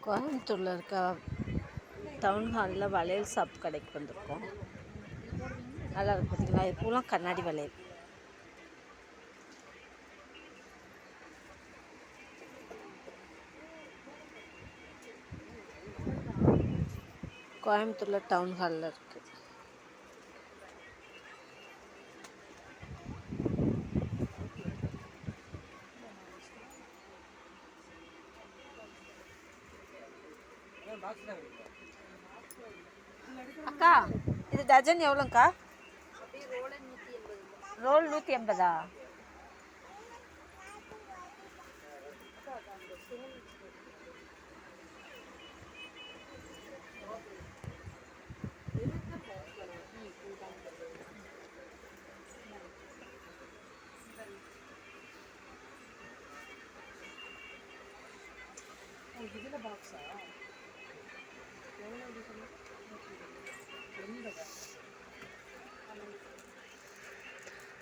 கோயம்புத்தூரில் இருக்க டவுன் ஹாலில் வளையல் ஷாப் கடைக்கு வந்திருக்கோம். நல்லா இருக்கு பார்த்தீங்களா? இது பூரா கண்ணாடி வளையல். கோயம்புத்தூரில் டவுன் ஹாலில் இருக்குது. அக்கா, இது டஜன் எவ்வளோங்க்கா? ரோல் 180.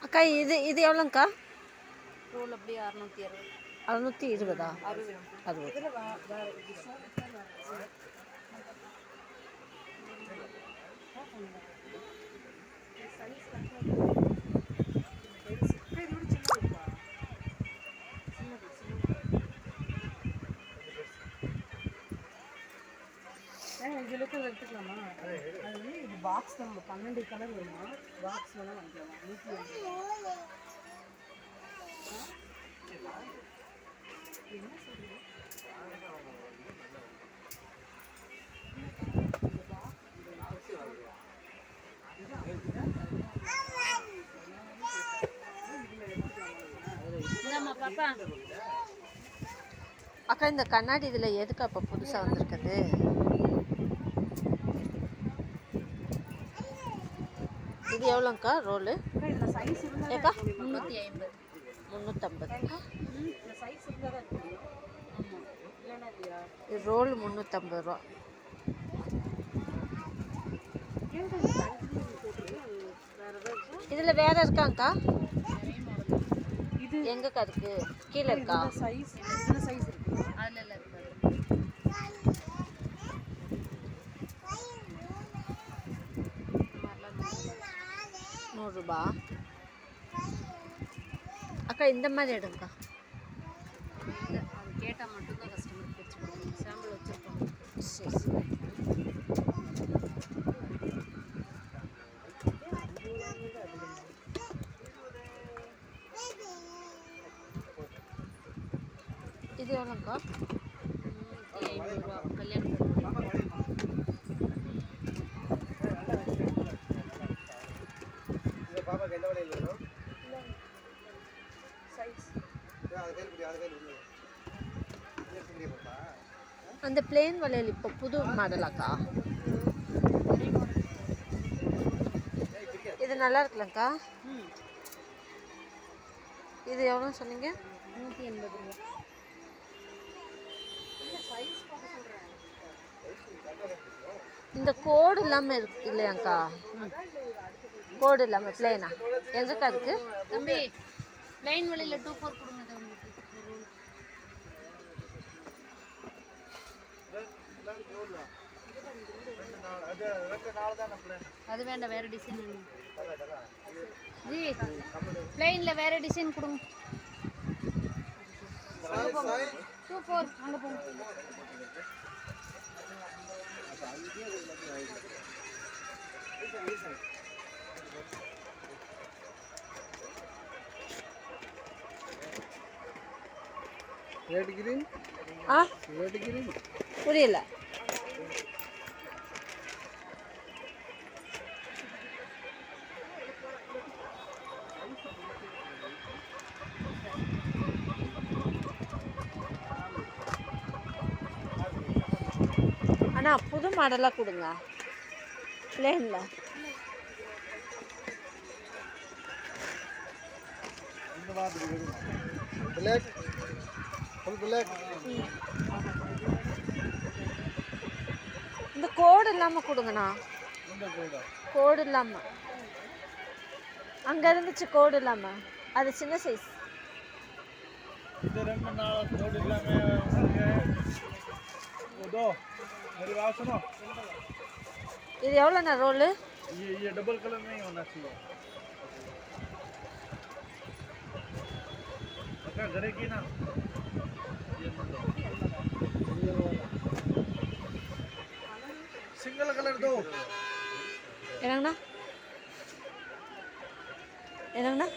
அக்கா, இது எவ்வளோங்க்கா? ரோல் அப்படியே 620. 620. 60. இதில் எடுத்துக்கலாமா? அது வந்து இது பாக்ஸ் நம்ம 12 கலர் வேணுமா? பாக்ஸ் வேணால் வாங்கிக்கலாம். 150. என்ன சொல்றீங்க? பாப்பா அக்கா, இந்த கண்ணாடி இதில் எதுக்கு அப்போ புதுசாக வந்திருக்குது? இது எவ்வளோங்க்கா ரோலு? ஏக்கா 350. 350. சைஸ் இருந்தால் இது ரோல் 350 ரூபா. இதில் வேற இருக்காங்க்கா? இது எங்கக்கா இருக்கு? கீழே இருக்கா? சைஸ் சைஸ் இருக்கு. அதில் இல்லை இருக்காது. ₹100. அக்கா, இந்த மாதிரி எடுங்கக்கா. இல்லை, அது கேட்டால் மட்டும்தான் கஸ்டமர் பிடிச்சிருக்கோம். சாம்பிள் வச்சுருக்கோம். சரி சரி. இது எவ்வளோங்க்கா? 350 ரூபா. கல்யாணம் அந்த பிளேன் வளையல் இப்போ புது மாடலாக்கா? இது நல்லா இருக்குல்லக்கா? இது எவ்வளோ சொன்னீங்க? 180 ரூபா. இந்த கோடு இல்லாமல் இருக்கு இல்லையாங்க்கா? கோடு இல்லாமல் பிளேனா எங்கக்கா இருக்கு? தம்பி, லைன் வழியில் 24 கொடுங்க. அது வேண்டாம், வேற டிசைன் வேணும். ஜி, பிளைன்ல வேற டிசைன் கொடுங்க. 24 அங்கே போங்க. रेड ग्रीन रेड ग्रीन புரியல. அண்ணா, புது மாடலாக கொடுங்க பிளேனில். ब्लैक फुल ब्लैक இந்த கோடு இல்லாமல் கொடுங்கண்ணா. கோடு இல்லாமல் அங்கே இருந்துச்சு, கோடு இல்லாமல். அது சின்ன சைஸ். இது 2 நாள் கோடு இல்லாமல் दो मेरी बात सुनो இது எவ்வளோண்ணா ரோலு? ये डबल कलर नहीं होना चाहिए पक्का करेगी ना सिंगल कलर दो என்னங்கண்ணா? என்னங்கண்ணா?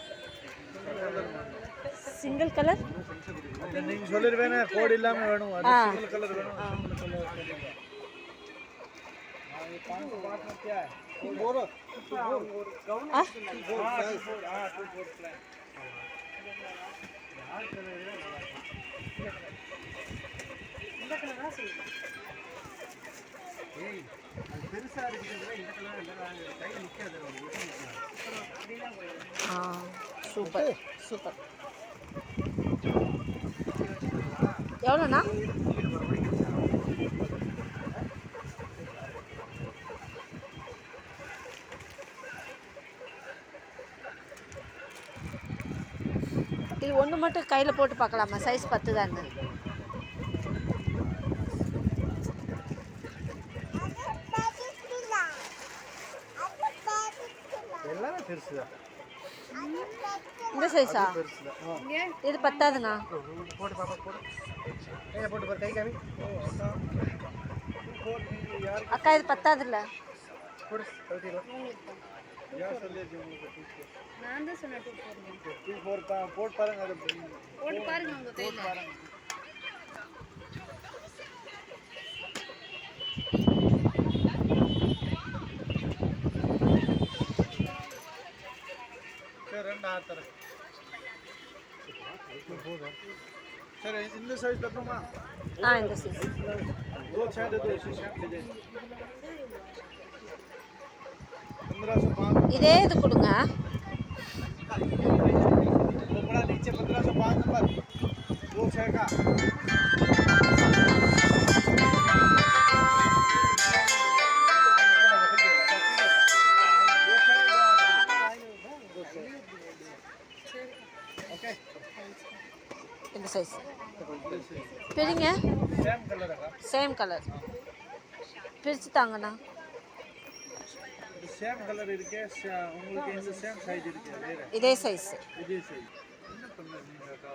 சிங்கிள் கலர் நீங்க சொல்லிருவேனே கோட் இல்லாம வேணும் அது சிங்கிள் கலர் வேணும் सिंगल कलर ये पांच बात में क्या है बोरो गाउन हां 24 प्लान இந்த கலரா சொல்லுங்க. ஏய் பெருசா இருக்குதுல இந்த கலர் இல்ல கை நிக்காது சூப்பர் சூப்பர். எவ்வளோண்ணா? இது ஒன்று மட்டும் கையில் போட்டு பார்க்கலாமா? சைஸ் 10 தானே? எல்லாமே பெருசுதான் இந்த சைஸா? பெருசுதான் இது 10ஆதுண்ணா? போட்டு பாப்பா போடு ஏய் போட்டு பாரு கை காமி அக்கா இது 10ஆதுல்ல? போடு கவுத்திடலாம் யார் சொல்லியாச்சு உங்களுக்கு நான் தான் சொன்னேன் 24. 24 தான் போட்டு பாருங்க அது போட்டு பாருங்க உங்க கையில. பாருங்க சரி ரெண்டு ஆத்தர சரி இந்த சைஸ் தப்புமா இந்த சைஸ் दो छह दे दो इसी शेप ले जाए 1505 இதே இது கொடுங்க. कपड़ा नीचे 1505 नंबर 2 6 का ओके இந்த சைஸ் பிரிங்க. सेम कलर है சேம் கலர் பிரித்து தாங்கண்ணா. सेम कलर இருக்கு உங்களுக்கு இந்த சேம் சைஸ் இருக்கு வேற இதே சைஸ் இதே சைஸ் என்ன பண்ணீங்க அக்கா